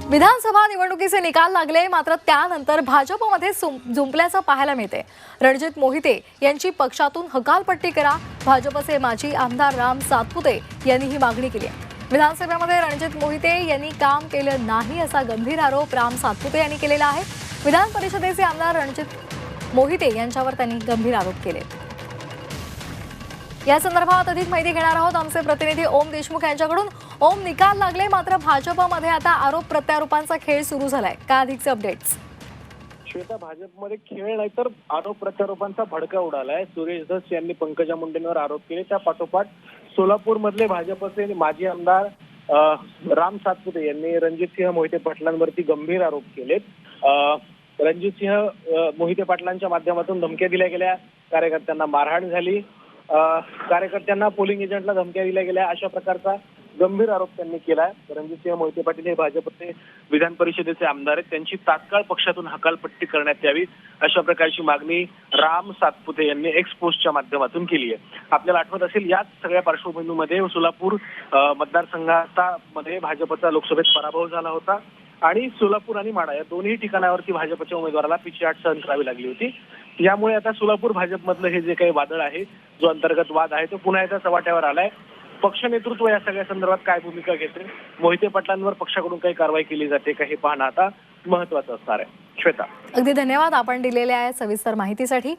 विधानसभा निवडणुकीचे निकाल लागले, मात्र त्यानंतर भाजपमध्ये जुंपल्याचं पाहायला मिळते। रणजित मोहिते यांची पक्षातून हकालपट्टी करा, भाजपचे माजी आमदार राम सातपुते यांनी ही मागणी केली आहे। विधानसभेमध्ये रणजित मोहिते यांनी काम केलं नाही असा गंभीर आरोप राम सातपुते यांनी केलेला आहे। विधान परिषदेचे आमदार रणजित मोहिते यांच्यावर त्यांनी गंभीर आरोप केले। या संदर्भात अधिक माहिती घेणार आहोत आमचे प्रतिनिधी ओम देशमुख यांच्याकडून। ओम, निकाल लागले, मात्र भाजपमध्ये आता आरोप प्रत्यारोपांचा खेळ सुरू झालाय, काय अधिकचे अपडेट्स? श्वेता, भाजपमध्ये खेळ नाही तर आरोप प्रत्यारोपांचा भडका उडालाय। सुरेश धस यांनी पंकजा मुंडेंवर आरोप केले। त्या पाठोपाठ सोलापूर मधले भाजपचे माजी आमदार राम सातपुते यांनी रणजितसिंह मोहिते पाटलांवरती गंभीर आरोप केलेत। रणजितसिंह मोहिते पाटलांच्या माध्यमातून धमक्या दिल्या गेल्या, कार्यकर्त्यांना मारहाण झाली, कार्यकर्त्यांना पोलिंग एजंटला धमक्या दिल्या गेल्या, अशा प्रकारचा गंभीर आरोप त्यांनी केलाय। रणजितसिंह मोहिते पाटील हे भाजपचे विधान परिषदेचे आमदार आहेत, त्यांची तात्काळ पक्षातून हकालपट्टी करण्यात यावी अशा प्रकारची मागणी राम सातपुते यांनी एक्स पोस्टच्या माध्यमातून केली आहे। आपल्याला आठवत असेल, याच सगळ्या पार्श्वभूमीमध्ये सोलापूर मतदारसंघामध्ये भाजपचा लोकसभेत पराभव झाला होता आणि सोलापूर आणि माढा या दोन्ही ठिकाणावरती भाजपच्या उमेदवाराला पिछेहाट सहन करावी लागली होती। यामुळे आता सोलापूर भाजपमधलं हे जे काही वादळ आहे, जो अंतर्गत वाद आहे, तो पुन्हा एकदा चव्हाट्यावर आलाय। पक्ष नेतृत्व या सगळ्या संदर्भात काय भूमिका घेते, मोहिते पाटलांवर पक्षाकडून काही कारवाई केली जाते का, हे पाहणं आता महत्त्वाचं असणार आहे। श्वेता, अगदी धन्यवाद आपण दिलेल्या सविस्तर माहितीसाठी।